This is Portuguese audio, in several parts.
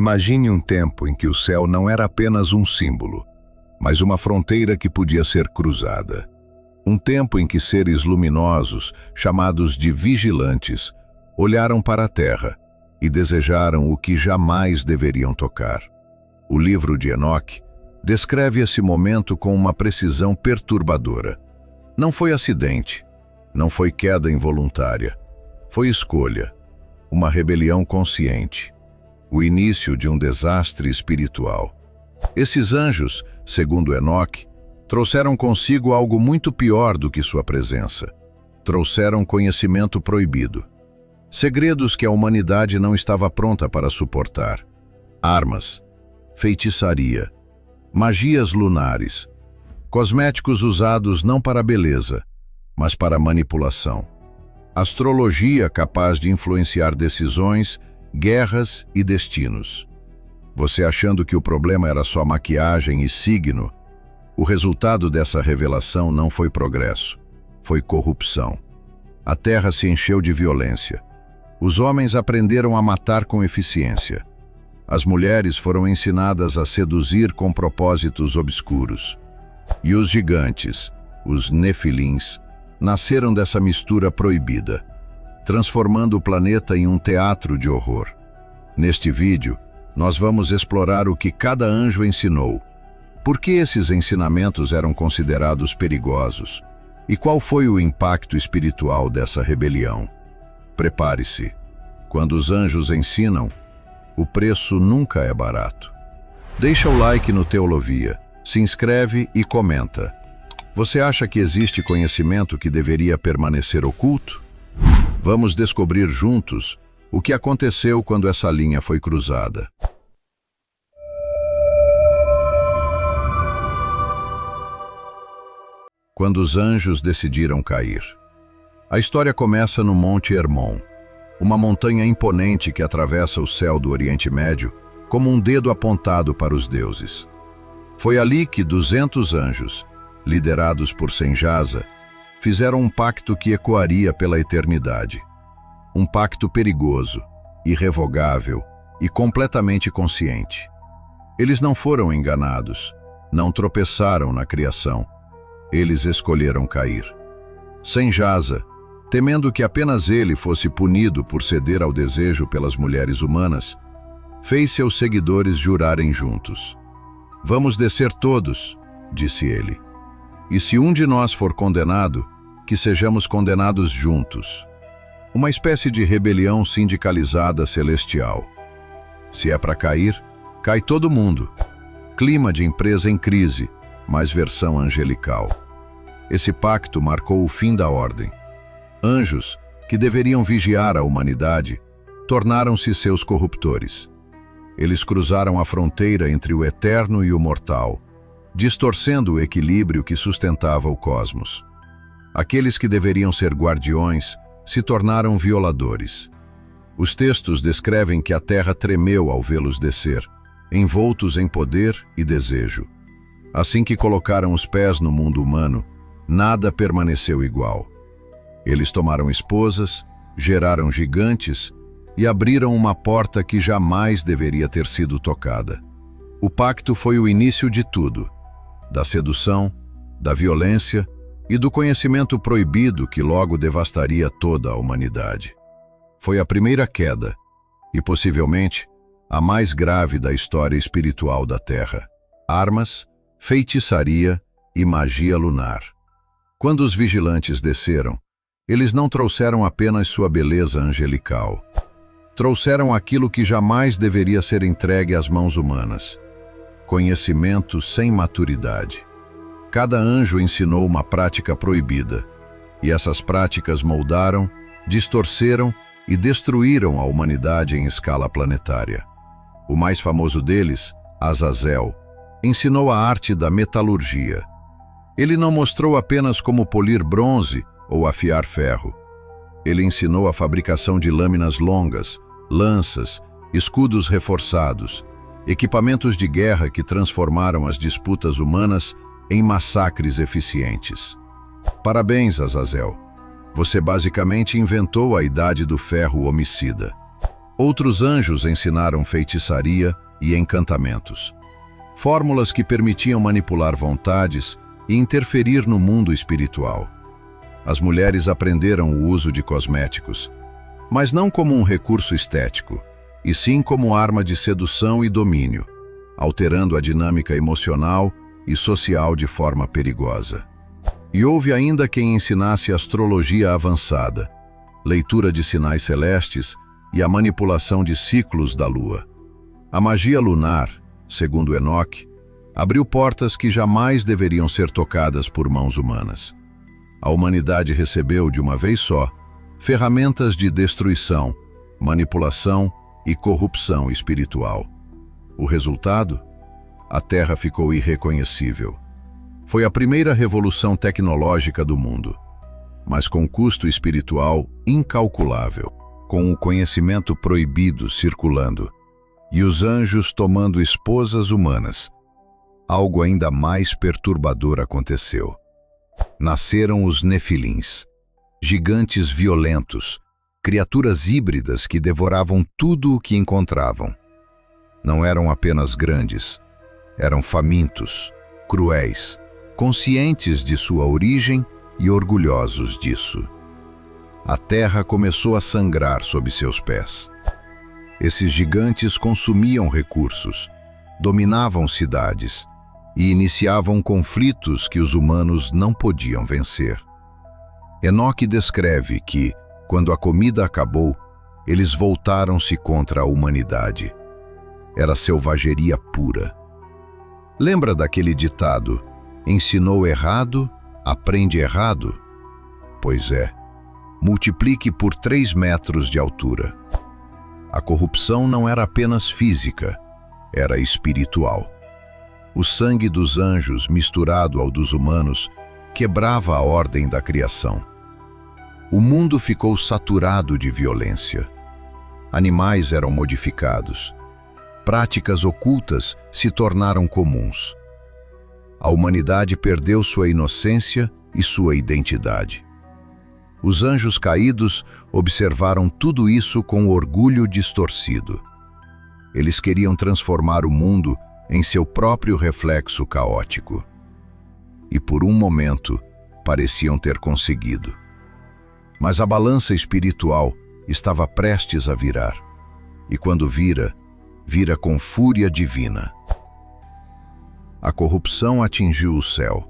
Imagine um tempo em que o céu não era apenas um símbolo, mas uma fronteira que podia ser cruzada. Um tempo em que seres luminosos, chamados de vigilantes, olharam para a terra e desejaram o que jamais deveriam tocar. O livro de Enoque descreve esse momento com uma precisão perturbadora. Não foi acidente, não foi queda involuntária, foi escolha, uma rebelião consciente, o início de um desastre espiritual. Esses anjos, segundo Enoque, trouxeram consigo algo muito pior do que sua presença. Trouxeram conhecimento proibido, segredos que a humanidade não estava pronta para suportar, armas, feitiçaria, magias lunares, cosméticos usados não para a beleza, mas para a manipulação, astrologia capaz de influenciar decisões, guerras e destinos. Você achando que o problema era só maquiagem e signo, o resultado dessa revelação não foi progresso, foi corrupção. A terra se encheu de violência. Os homens aprenderam a matar com eficiência. As mulheres foram ensinadas a seduzir com propósitos obscuros. E os gigantes, os nefilins, nasceram dessa mistura proibida, transformando o planeta em um teatro de horror. Neste vídeo, nós vamos explorar o que cada anjo ensinou, por que esses ensinamentos eram considerados perigosos e qual foi o impacto espiritual dessa rebelião. Prepare-se. Quando os anjos ensinam, o preço nunca é barato. Deixa o like no Teolovia, se inscreve e comenta. Você acha que existe conhecimento que deveria permanecer oculto? Vamos descobrir juntos o que aconteceu quando essa linha foi cruzada. Quando os anjos decidiram cair. A história começa no Monte Hermon, uma montanha imponente que atravessa o céu do Oriente Médio como um dedo apontado para os deuses. Foi ali que 200 anjos, liderados por Senjasa, fizeram um pacto que ecoaria pela eternidade. Um pacto perigoso, irrevogável e completamente consciente. Eles não foram enganados, não tropeçaram na criação. Eles escolheram cair. Senjasa, temendo que apenas ele fosse punido por ceder ao desejo pelas mulheres humanas, fez seus seguidores jurarem juntos. Vamos descer todos, disse ele. E se um de nós for condenado, que sejamos condenados juntos. Uma espécie de rebelião sindicalizada celestial. Se é para cair, cai todo mundo. Clima de empresa em crise, mas versão angelical. Esse pacto marcou o fim da ordem. Anjos, que deveriam vigiar a humanidade, tornaram-se seus corruptores. Eles cruzaram a fronteira entre o eterno e o mortal, distorcendo o equilíbrio que sustentava o cosmos. Aqueles que deveriam ser guardiões se tornaram violadores. Os textos descrevem que a terra tremeu ao vê-los descer, envoltos em poder e desejo. Assim que colocaram os pés no mundo humano, nada permaneceu igual. Eles tomaram esposas, geraram gigantes e abriram uma porta que jamais deveria ter sido tocada. O pacto foi o início de tudo, da sedução, da violência e do conhecimento proibido que logo devastaria toda a humanidade. Foi a primeira queda, e possivelmente a mais grave da história espiritual da Terra. Armas, feitiçaria e magia lunar. Quando os vigilantes desceram, eles não trouxeram apenas sua beleza angelical. Trouxeram aquilo que jamais deveria ser entregue às mãos humanas. Conhecimento sem maturidade. Cada anjo ensinou uma prática proibida, e essas práticas moldaram, distorceram e destruíram a humanidade em escala planetária. O mais famoso deles, Azazel, ensinou a arte da metalurgia. Ele não mostrou apenas como polir bronze ou afiar ferro. Ele ensinou a fabricação de lâminas longas, lanças, escudos reforçados, equipamentos de guerra que transformaram as disputas humanas em massacres eficientes. Parabéns, Azazel. Você basicamente inventou a idade do ferro homicida. Outros anjos ensinaram feitiçaria e encantamentos, fórmulas que permitiam manipular vontades e interferir no mundo espiritual. As mulheres aprenderam o uso de cosméticos, mas não como um recurso estético, e sim como arma de sedução e domínio, alterando a dinâmica emocional e social de forma perigosa. E houve ainda quem ensinasse astrologia avançada, leitura de sinais celestes e a manipulação de ciclos da lua. A magia lunar, segundo Enoque, abriu portas que jamais deveriam ser tocadas por mãos humanas. A humanidade recebeu, de uma vez só, ferramentas de destruição, manipulação e corrupção espiritual. O resultado? A Terra ficou irreconhecível. Foi a primeira revolução tecnológica do mundo, mas com custo espiritual incalculável, com o conhecimento proibido circulando e os anjos tomando esposas humanas. Algo ainda mais perturbador aconteceu. Nasceram os Nefilins, gigantes violentos, criaturas híbridas que devoravam tudo o que encontravam. Não eram apenas grandes, eram famintos, cruéis, conscientes de sua origem e orgulhosos disso. A terra começou a sangrar sob seus pés. Esses gigantes consumiam recursos, dominavam cidades e iniciavam conflitos que os humanos não podiam vencer. Enoque descreve que, quando a comida acabou, eles voltaram-se contra a humanidade. Era selvageria pura. Lembra daquele ditado: ensinou errado, aprende errado? Pois é, multiplique por 3 metros de altura. A corrupção não era apenas física, era espiritual. O sangue dos anjos, misturado ao dos humanos, quebrava a ordem da criação. O mundo ficou saturado de violência. Animais eram modificados. Práticas ocultas se tornaram comuns. A humanidade perdeu sua inocência e sua identidade. Os anjos caídos observaram tudo isso com orgulho distorcido. Eles queriam transformar o mundo em seu próprio reflexo caótico. E por um momento pareciam ter conseguido. Mas a balança espiritual estava prestes a virar. E quando vira, vira com fúria divina. A corrupção atingiu o céu.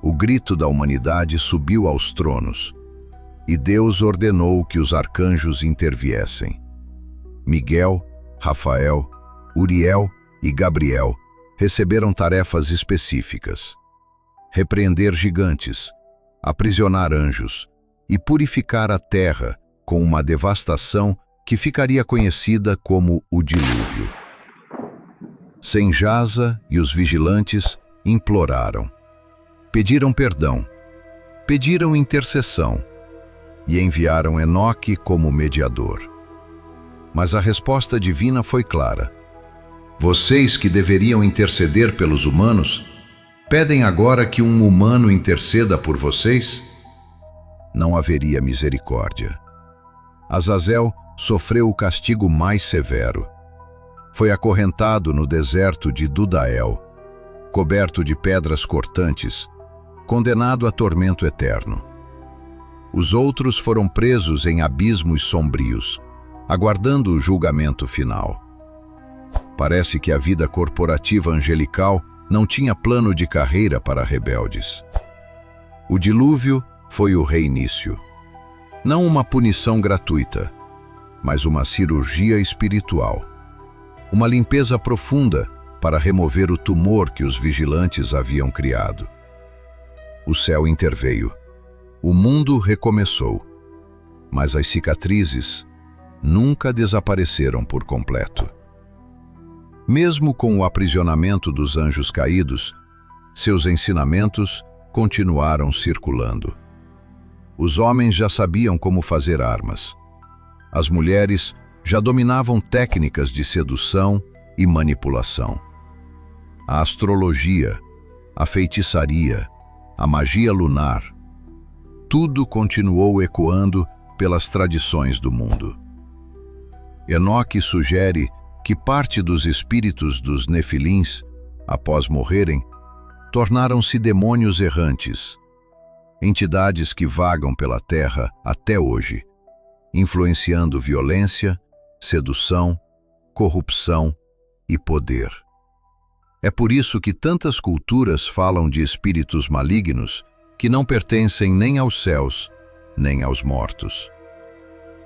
O grito da humanidade subiu aos tronos. E Deus ordenou que os arcanjos interviessem. Miguel, Rafael, Uriel e Gabriel receberam tarefas específicas: repreender gigantes, aprisionar anjos e purificar a terra com uma devastação que ficaria conhecida como o dilúvio. Senjasa e os vigilantes imploraram, pediram perdão, pediram intercessão e enviaram Enoque como mediador. Mas a resposta divina foi clara: vocês que deveriam interceder pelos humanos, pedem agora que um humano interceda por vocês? Não haveria misericórdia. Azazel sofreu o castigo mais severo. Foi acorrentado no deserto de Dudael, coberto de pedras cortantes, condenado a tormento eterno. Os outros foram presos em abismos sombrios, aguardando o julgamento final. Parece que a vida corporativa angelical não tinha plano de carreira para rebeldes. O dilúvio foi o reinício. Não uma punição gratuita, mas uma cirurgia espiritual. Uma limpeza profunda para remover o tumor que os vigilantes haviam criado. O céu interveio. O mundo recomeçou. Mas as cicatrizes nunca desapareceram por completo. Mesmo com o aprisionamento dos anjos caídos, seus ensinamentos continuaram circulando. Os homens já sabiam como fazer armas. As mulheres já dominavam técnicas de sedução e manipulação. A astrologia, a feitiçaria, a magia lunar, tudo continuou ecoando pelas tradições do mundo. Enoque sugere que parte dos espíritos dos nefilins, após morrerem, tornaram-se demônios errantes, entidades que vagam pela terra até hoje, influenciando violência, sedução, corrupção e poder. É por isso que tantas culturas falam de espíritos malignos que não pertencem nem aos céus, nem aos mortos.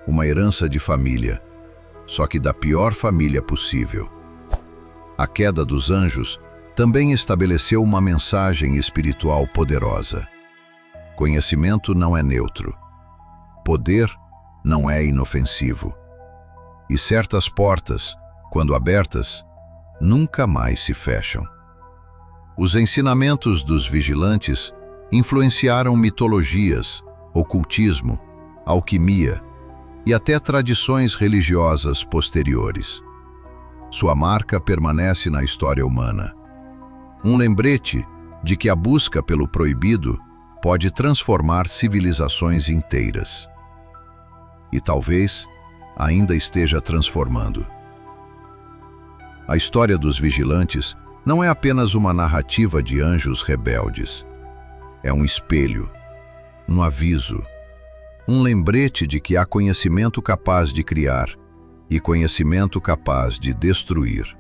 Uma herança de família, só que da pior família possível. A queda dos anjos também estabeleceu uma mensagem espiritual poderosa. Conhecimento não é neutro. Poder não é inofensivo. E certas portas, quando abertas, nunca mais se fecham. Os ensinamentos dos vigilantes influenciaram mitologias, ocultismo, alquimia e até tradições religiosas posteriores. Sua marca permanece na história humana. Um lembrete de que a busca pelo proibido pode transformar civilizações inteiras. E talvez ainda esteja transformando. A história dos vigilantes não é apenas uma narrativa de anjos rebeldes. É um espelho, um aviso, um lembrete de que há conhecimento capaz de criar e conhecimento capaz de destruir.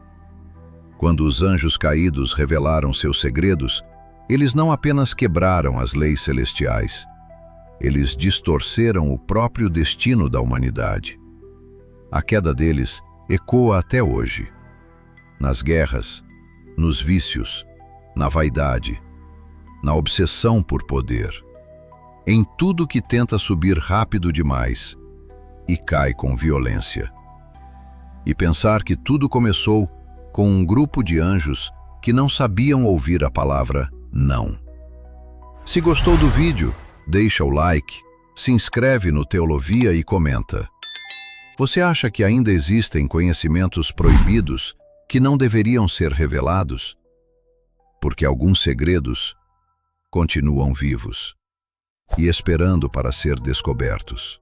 Quando os anjos caídos revelaram seus segredos, eles não apenas quebraram as leis celestiais, eles distorceram o próprio destino da humanidade. A queda deles ecoa até hoje. Nas guerras, nos vícios, na vaidade, na obsessão por poder, em tudo que tenta subir rápido demais e cai com violência. E pensar que tudo começou com um grupo de anjos que não sabiam ouvir a palavra não. Se gostou do vídeo, deixa o like, se inscreve no Teolovia e comenta. Você acha que ainda existem conhecimentos proibidos que não deveriam ser revelados? Porque alguns segredos continuam vivos e esperando para ser descobertos.